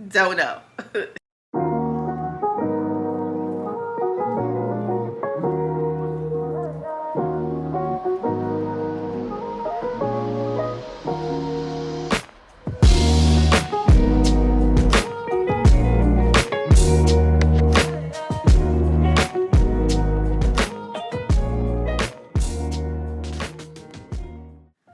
Don't know.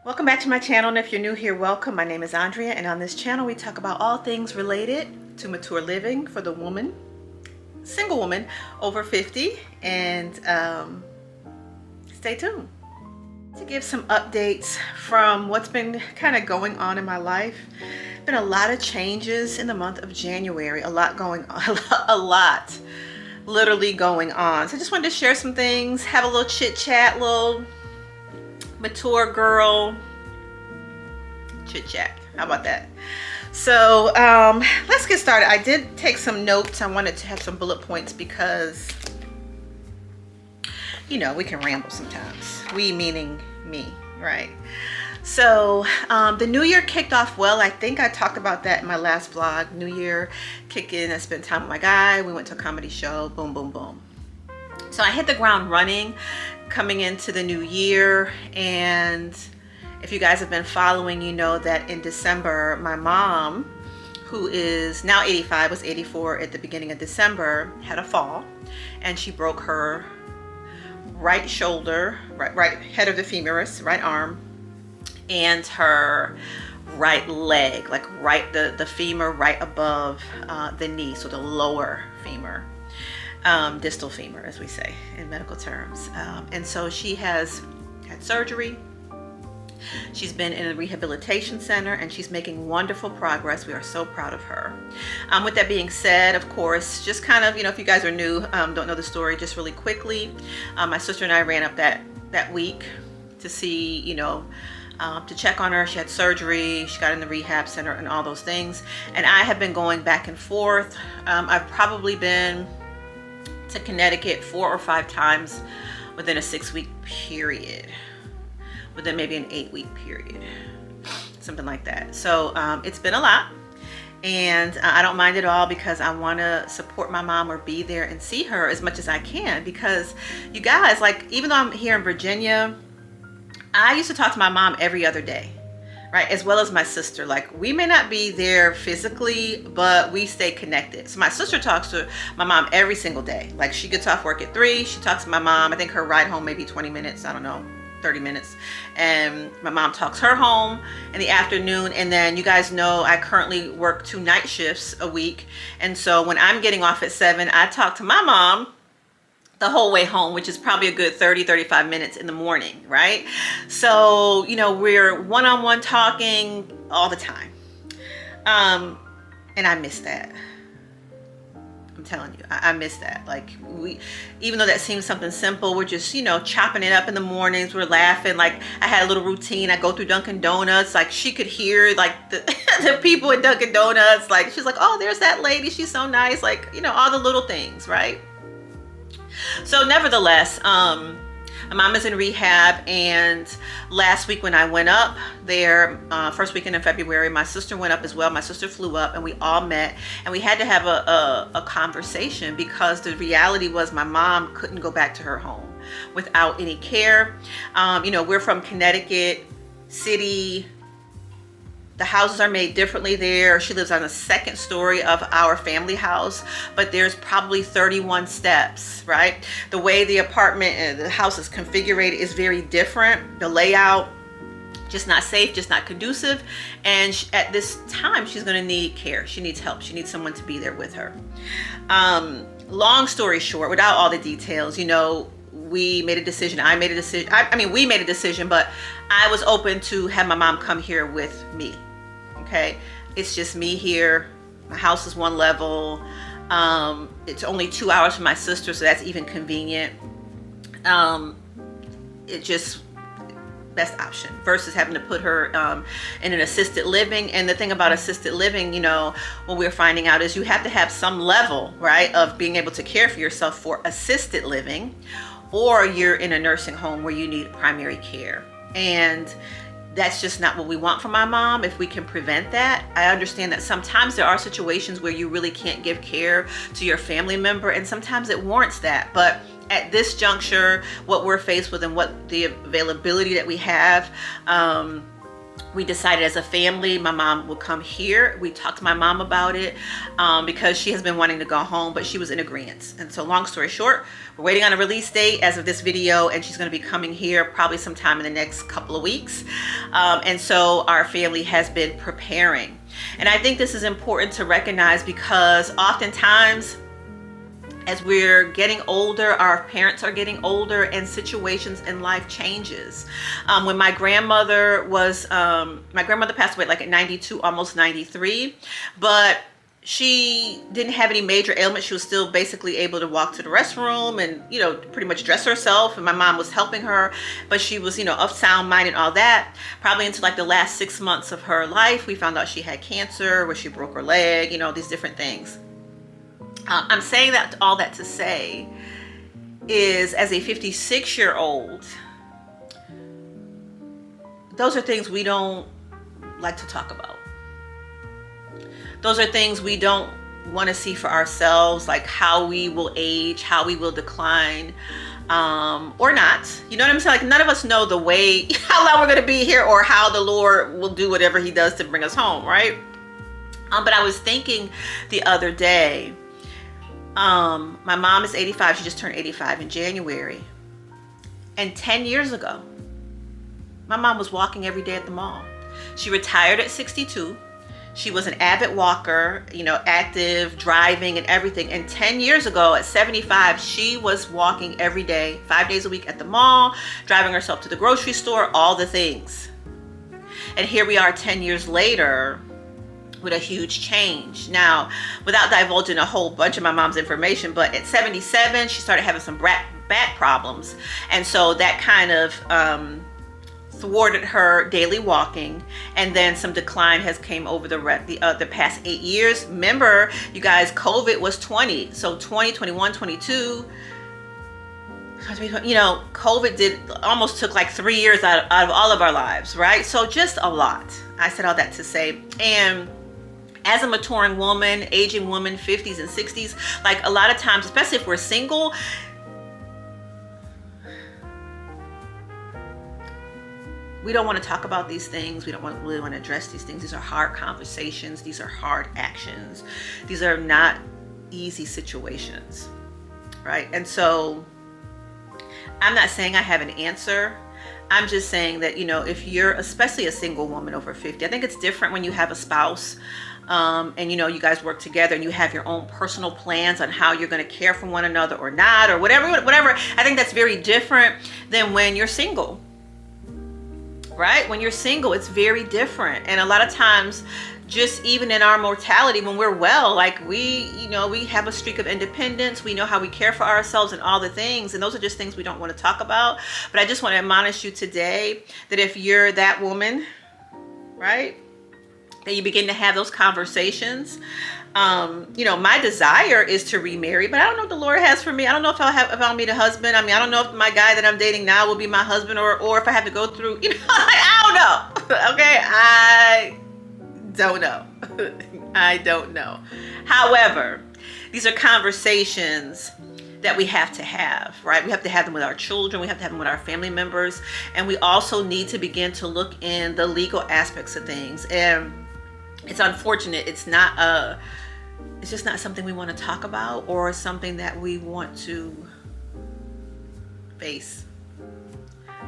Welcome back to my channel, and if you're new here, welcome. My name is Andrea, and on this channel we talk about all things related to mature living for the woman, single woman over 50, and stay tuned to give some updates from what's been kind of going on in my life. Been a lot of changes in the month of January, a lot going on, a lot literally going on. So I just wanted to share some things, have a little chit chat, little mature girl chit chat. How about that? So let's get started. I did take some notes. I wanted to have some bullet points because, you know, we can ramble sometimes. We meaning me, right? So the new year kicked off well. I think I talked about that in my last vlog. New year kicked in. I spent time with my guy. We went to a comedy show. Boom, boom, boom. So I hit the ground running coming into the new year. And if you guys have been following, you know that in December, my mom, who is now 85, was 84 at the beginning of December, had a fall, and she broke her right shoulder, right head of the femoris, right arm, and her right leg, like the femur right above the knee, so the lower femur. Distal femur, as we say in medical terms. And so she has had surgery. She's been in a rehabilitation center, and she's making wonderful progress. We are so proud of her. With that being said, of course, just kind of, you know, if you guys are new, don't know the story, just really quickly, my sister and I ran up that week to see, you know, to check on her. She had surgery, she got in the rehab center and all those things. And I have been going back and forth. I've probably been to Connecticut 4 or 5 times within a 6-week period, within maybe an 8-week period, something like that. So it's been a lot, and I don't mind at all because I want to support my mom or be there and see her as much as I can. Because you guys, like, even though I'm here in Virginia, I used to talk to my mom every other day, right? As well as my sister. Like, we may not be there physically, but we stay connected. So my sister talks to my mom every single day. Like, she gets off work at 3, she talks to my mom. I think her ride home maybe 20 minutes, I don't know, 30 minutes. And my mom talks her home in the afternoon. And then you guys know I currently work 2 night shifts a week. And so when I'm getting off at 7, I talk to my mom the whole way home, which is probably a good 30-35 minutes in the morning, right? So, you know, we're one-on-one talking all the time. And I miss that. I'm telling you, I miss that. Like, even though that seems something simple, we're just, you know, chopping it up in the mornings. We're laughing. Like, I had a little routine. I go through Dunkin' Donuts. Like, she could hear, like, the people at Dunkin' Donuts. Like, she's like, oh, there's that lady. She's so nice. Like, you know, all the little things, right? So nevertheless, my mom is in rehab, and last week when I went up there, first weekend in February, my sister went up as well. My sister flew up, and we all met, and we had to have a conversation because the reality was my mom couldn't go back to her home without any care. You know, we're from Connecticut City. The houses are made differently there. She lives on the 2nd story of our family house, but there's probably 31 steps, right? The way the apartment, the house is configured is very different. The layout, just not safe, just not conducive. And at this time, she's gonna need care. She needs help. She needs someone to be there with her. Long story short, without all the details, you know, we made a decision. I made a decision. I mean, we made a decision, but I was open to have my mom come here with me. Okay, it's just me here. My house is 1 level. It's only 2 hours from my sister, so that's even convenient. It just best option versus having to put her in an assisted living. And the thing about assisted living, you know, what we're finding out is you have to have some level, right, of being able to care for yourself for assisted living, or you're in a nursing home where you need primary care. And that's just not what we want from my mom. If we can prevent that, I understand that sometimes there are situations where you really can't give care to your family member, and sometimes it warrants that. But at this juncture, what we're faced with and what the availability that we have, we decided as a family, my mom will come here. We talked to my mom about it because she has been wanting to go home, but she was in agreement. And so long story short, we're waiting on a release date as of this video, and she's going to be coming here probably sometime in the next couple of weeks. And so our family has been preparing. And I think this is important to recognize because oftentimes, as we're getting older, our parents are getting older, and situations in life changes. When my grandmother was, my grandmother passed away like at 92, almost 93, but she didn't have any major ailments. She was still basically able to walk to the restroom and, you know, pretty much dress herself. And my mom was helping her, but she was, you know, of sound mind and all that. Probably into like the last 6 months of her life, we found out she had cancer, where she broke her leg, you know, these different things. I'm saying that all that to say is, as a 56-year-old, those are things we don't like to talk about. Those are things we don't want to see for ourselves, like how we will age, how we will decline, or not. You know what I'm saying? Like, none of us know the way, how long we're going to be here, or how the Lord will do whatever he does to bring us home, right? But I was thinking the other day, my mom is 85. She just turned 85 in January. And 10 years ago, my mom was walking every day at the mall. She retired at 62. She was an avid walker, you know, active, driving and everything. And 10 years ago at 75, she was walking every day, 5 days a week at the mall, driving herself to the grocery store, all the things. And here we are 10 years later, with a huge change. Now, without divulging a whole bunch of my mom's information, but at 77, she started having some back problems. And so that kind of thwarted her daily walking. And then some decline has came over the past 8 years. Remember, you guys, COVID was 20. So 20, 21, 22, you know, COVID almost took like 3 years out of all of our lives, right? So just a lot. I said all that to say, and as a maturing woman, aging woman, 50s and 60s, like a lot of times, especially if we're single, we don't want to talk about these things. We don't really want to address these things. These are hard conversations. These are hard actions. These are not easy situations, right? And so I'm not saying I have an answer. I'm just saying that, you know, if you're especially a single woman over 50, I think it's different when you have a spouse, and, you know, you guys work together and you have your own personal plans on how you're going to care for one another or not, or whatever. I think that's very different than when you're single, right? When you're single, it's very different. And a lot of times, just even in our mortality, when we're well, like we have a streak of independence. We know how we care for ourselves and all the things. And those are just things we don't want to talk about. But I just want to admonish you today that if you're that woman, right, that you begin to have those conversations. You know, my desire is to remarry, but I don't know what the Lord has for me. I don't know if I'll meet a husband. I mean, I don't know if my guy that I'm dating now will be my husband, or if I have to go through, you know, I don't know. Okay, I don't know. I don't know. However, these are conversations that we have to have, right? We have to have them with our children. We have to have them with our family members. And we also need to begin to look in the legal aspects of things. And it's unfortunate. It's just not something we want to talk about, or something that we want to face.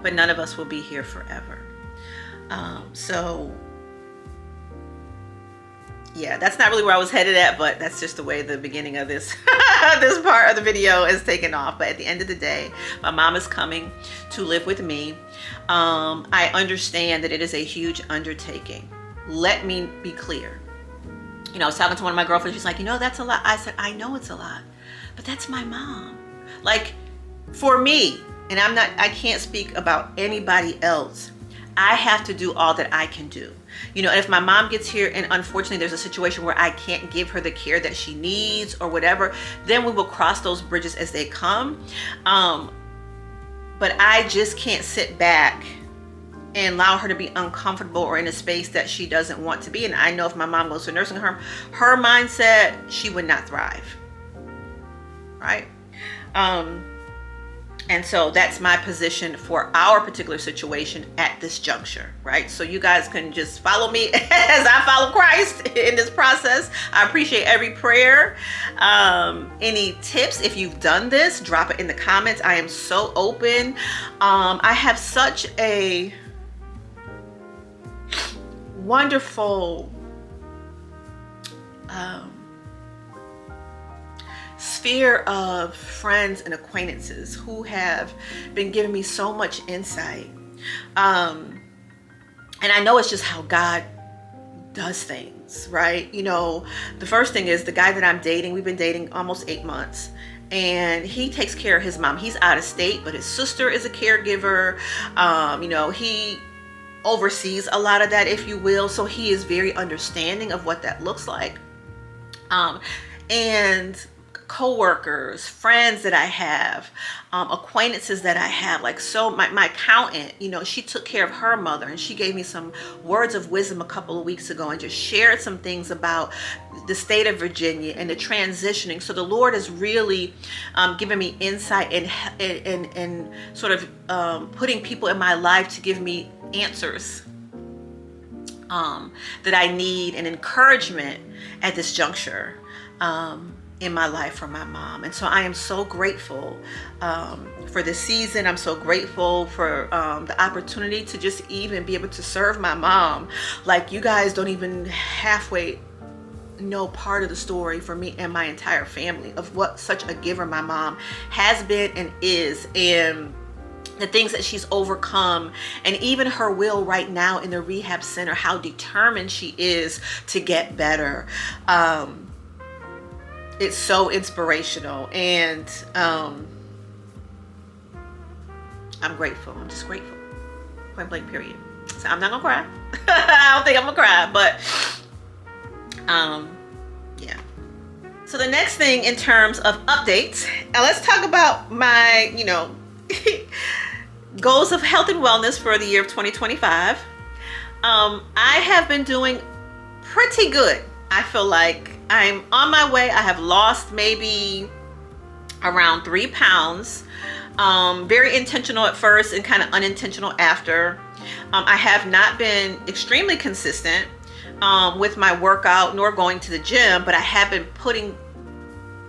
But none of us will be here forever. So yeah, that's not really where I was headed at, but that's just the way the beginning of this this part of the video is taken off. But at the end of the day, my mom is coming to live with me. I understand that it is a huge undertaking. Let me be clear. You know, I was talking to one of my girlfriends. She's like, you know, that's a lot. I said, I know it's a lot, but that's my mom. Like, for me, and I can't speak about anybody else. I have to do all that I can do. You know, if my mom gets here and unfortunately there's a situation where I can't give her the care that she needs or whatever, then we will cross those bridges as they come. But I just can't sit back and allow her to be uncomfortable or in a space that she doesn't want to be. And I know if my mom goes to a nursing home, her mindset, she would not thrive, right? And so that's my position for our particular situation at this juncture, right? So you guys can just follow me as I follow Christ in this process. I appreciate every prayer. Any tips, if you've done this, drop it in the comments. I am so open. I have such a wonderful sphere of friends and acquaintances who have been giving me so much insight. And I know it's just how God does things, right? You know, the first thing is the guy that I'm dating, we've been dating almost 8 months, and he takes care of his mom. He's out of state, but his sister is a caregiver. You know, he oversees a lot of that, if you will. So he is very understanding of what that looks like. And co-workers, friends that I have, acquaintances that I have, like, so my accountant, you know, she took care of her mother, and she gave me some words of wisdom a couple of weeks ago and just shared some things about the state of Virginia and the transitioning. So the Lord is really giving me insight and sort of putting people in my life to give me answers that I need, and encouragement at this juncture in my life for my mom. And so I am so grateful for this season. I'm so grateful for the opportunity to just even be able to serve my mom. Like, you guys don't even halfway know part of the story for me and my entire family of what such a giver my mom has been and is, and the things that she's overcome, and even her will right now in the rehab center, how determined she is to get better. It's so inspirational, and I'm grateful. I'm just grateful. Point blank, period. So I'm not gonna cry. I don't think I'm gonna cry, but yeah. So the next thing in terms of updates, now let's talk about my, you know, goals of health and wellness for the year of 2025. I have been doing pretty good. I feel like I'm on my way. I have lost maybe around 3 pounds. Very intentional at first and kind of unintentional after. I have not been extremely consistent with my workout nor going to the gym, but I have been putting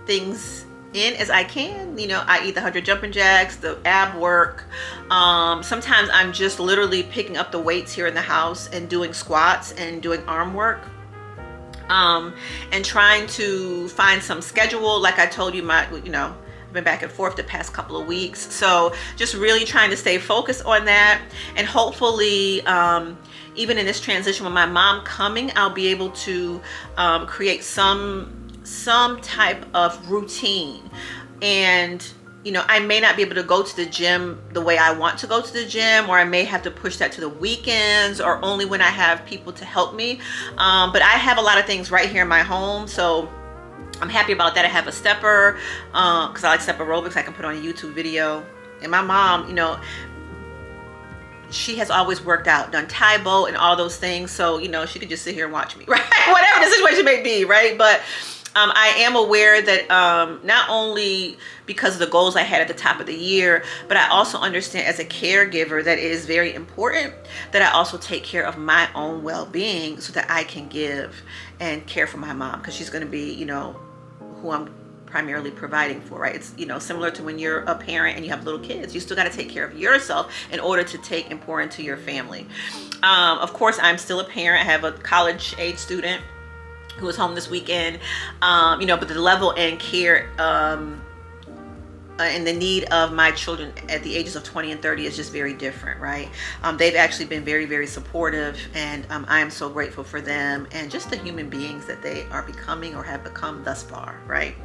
things in as I can. You know, I eat the 100 jumping jacks, the ab work. Sometimes I'm just literally picking up the weights here in the house and doing squats and doing arm work. And trying to find some schedule. Like I told you, I've been back and forth the past couple of weeks. So just really trying to stay focused on that. And hopefully, even in this transition with my mom coming, I'll be able to create some type of routine. And you know, I may not be able to go to the gym the way I want to go to the gym, or I may have to push that to the weekends or only when I have people to help me. But I have a lot of things right here in my home, so I'm happy about that. I have a stepper, because I like step aerobics. I can put on a YouTube video. And my mom, you know, she has always worked out, done Taibo and all those things. So, you know, she could just sit here and watch me, right? Whatever the situation may be, right? But I am aware that not only because of the goals I had at the top of the year, but I also understand as a caregiver that it is very important that I also take care of my own well-being so that I can give and care for my mom, because she's going to be, you know, who I'm primarily providing for, right? It's, you know, similar to when you're a parent and you have little kids. You still got to take care of yourself in order to take and pour into your family. Of course, I'm still a parent. I have a college age student who was home this weekend, you know, but the level and care and the need of my children at the ages of 20 and 30 is just very different, right? They've actually been very, very supportive, and I am so grateful for them and just the human beings that they are becoming or have become thus far, right?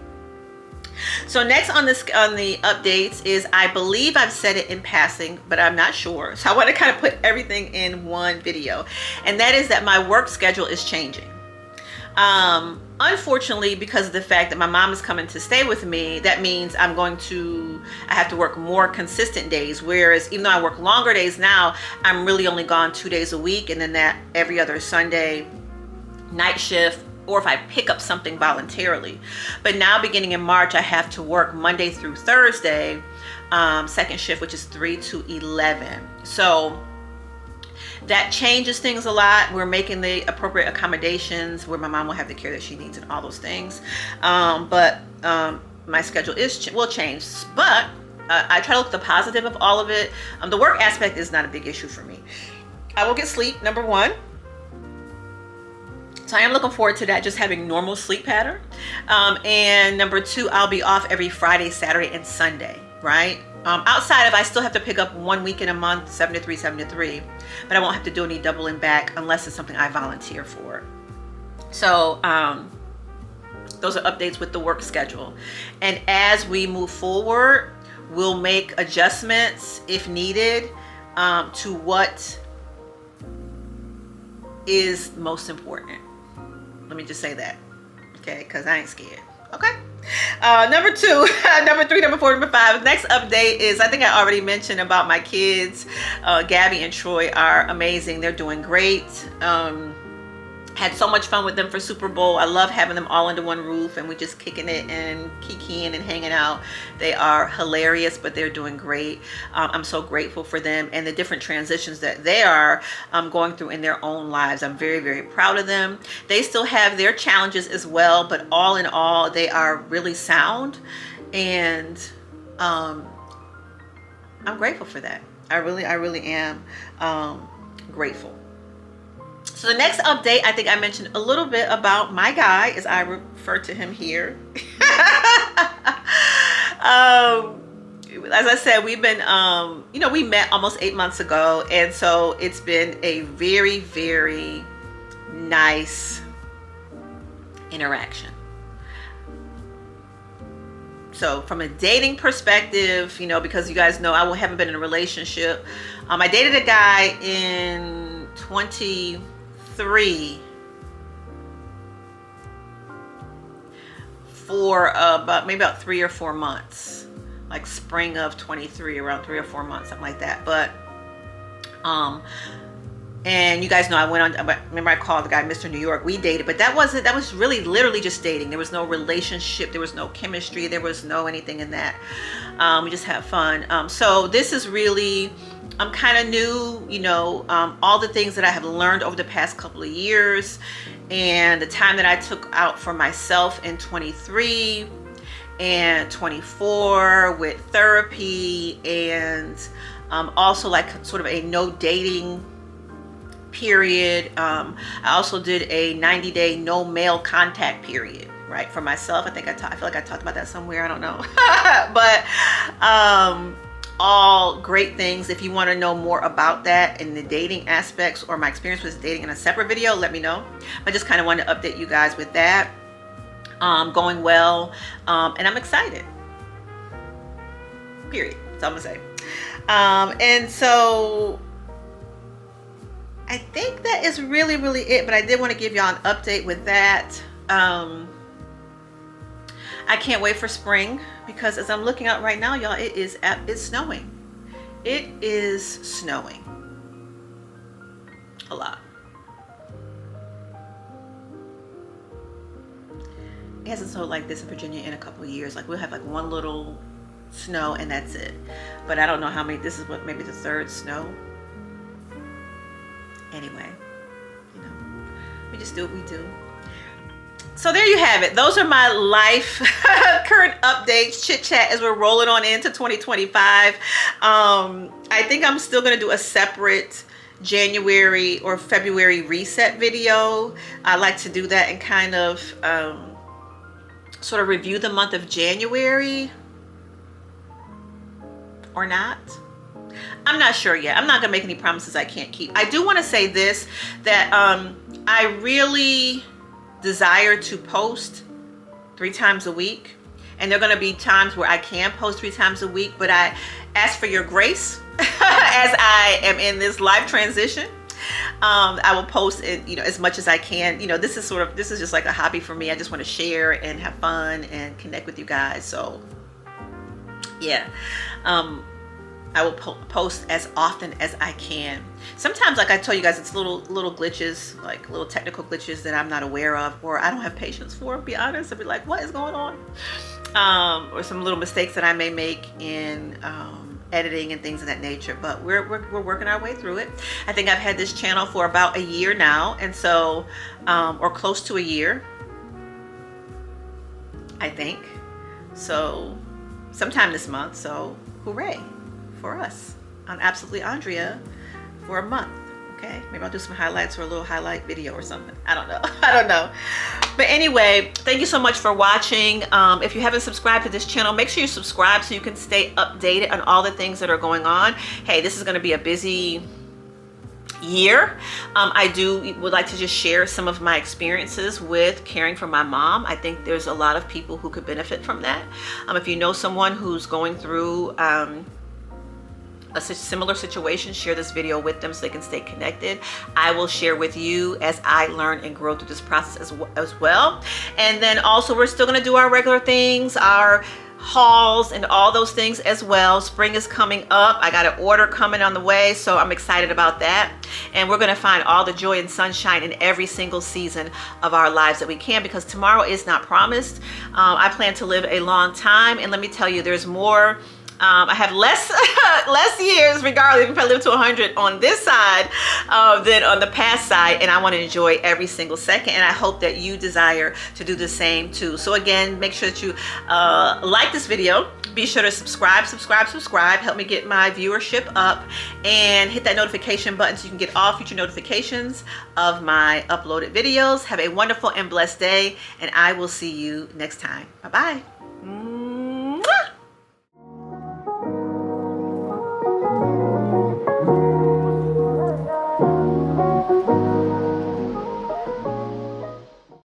So next on the updates is, I believe I've said it in passing, but I'm not sure. So I want to kind of put everything in one video, and that is that my work schedule is changing. Unfortunately, because of the fact that my mom is coming to stay with me, that means I have to work more consistent days. Whereas even though I work longer days now, I'm really only gone 2 days a week, and then that every other Sunday night shift, or if I pick up something voluntarily. But now beginning in March, I have to work Monday through Thursday, second shift, which is 3 to 11. So that changes things a lot. We're making the appropriate accommodations where my mom will have the care that she needs and all those things. But my schedule will change. But I try to look at the positive of all of it. The work aspect is not a big issue for me. I will get sleep, number one. So I am looking forward to that, just having normal sleep pattern. And number two, I'll be off every Friday, Saturday, and Sunday, right? Outside of, I still have to pick up 1 week in a month, 7 to 3, 7 to 3, but I won't have to do any doubling back unless it's something I volunteer for. So those are updates with the work schedule. And as we move forward, we'll make adjustments if needed to what is most important. Let me just say that, okay? Because I ain't scared, okay? Number two, number three, number four, number five. Next update is, I think I already mentioned about my kids. Gabby and Troy are amazing. They're doing great. Had so much fun with them for Super Bowl. I love having them all under one roof and we just kicking it and kikiing and hanging out. They are hilarious, but they're doing great. I'm so grateful for them and the different transitions that they are going through in their own lives. I'm very, very proud of them. They still have their challenges as well, but all in all, they are really sound, and I'm grateful for that. I really am grateful. So the next update, I think I mentioned a little bit about my guy, as I refer to him here. As I said, we've been, we met almost 8 months ago. And so it's been a very, very nice interaction. So from a dating perspective, because you guys know I haven't been in a relationship. I dated a guy in 23 for about 3 or 4 months, like spring of 23, around 3 or 4 months, something like that. But and you guys know I went on, remember I called the guy Mr. New York. We dated, but that was really literally just dating. There was no relationship, there was no chemistry, there was no anything in that. We just had fun. So this is really, I'm kind of new, all the things that I have learned over the past couple of years and the time that I took out for myself in 23 and 24 with therapy, and also like sort of a no dating period. I also did a 90-day no male contact period, right, for myself. I feel like I talked about that somewhere, I don't know. But all great things. If you want to know more about that in the dating aspects or my experience with dating in a separate video, let me know. I just kind of wanted to update you guys with that. Going well, and I'm excited, period. That's all I'm gonna say. And so I think that is really, really it, but I did want to give y'all an update with that. I can't wait for spring, because as I'm looking out right now, y'all, it's snowing. It is snowing a lot. It hasn't snowed like this in Virginia in a couple of years. Like we'll have like one little snow and that's it. But I don't know how many, this is maybe the third snow. Anyway, we just do what we do. So there you have it. Those are my life current updates, chit chat as we're rolling on into 2025. I think I'm still going to do a separate January or February reset video. I like to do that and kind of sort of review the month of January, or not. I'm not sure yet. I'm not gonna make any promises I can't keep. I do want to say this, that I really desire to post 3 times a week, and there are going to be times where I can post 3 times a week, but I ask for your grace as I am in this life transition. I will post it, you know, as much as I can. You know, this is just like a hobby for me. I just want to share and have fun and connect with you guys. So yeah, I will post as often as I can. Sometimes, like I told you guys, it's little glitches, like little technical glitches that I'm not aware of, or I don't have patience for, to be honest. I'll be like, what is going on? Or some little mistakes that I may make in editing and things of that nature. But we're working our way through it. I think I've had this channel for about a year now, and so, or close to a year, I think. So sometime this month. So hooray for us on Absolutely Andrea for a month. Okay, maybe I'll do some highlights or a little highlight video or something. I don't know. I don't know. But anyway, thank you so much for watching. If you haven't subscribed to this channel, make sure you subscribe so you can stay updated on all the things that are going on. Hey, this is going to be a busy year. I would like to just share some of my experiences with caring for my mom. I think there's a lot of people who could benefit from that. If you know someone who's going through a similar situation, share this video with them so they can stay connected. I will share with you as I learn and grow through this process as well. And then also, we're still going to do our regular things, our hauls and all those things as well. Spring is coming up. I got an order coming on the way, so I'm excited about that. And we're going to find all the joy and sunshine in every single season of our lives that we can, because tomorrow is not promised. I plan to live a long time, and let me tell you, there's more. I have less years, regardless if I live to 100 on this side than on the past side, and I want to enjoy every single second, and I hope that you desire to do the same too. So again, make sure that you like this video. Be sure to subscribe. Help me get my viewership up, and hit that notification button so you can get all future notifications of my uploaded videos. Have a wonderful and blessed day, and I will see you next time. Bye-bye.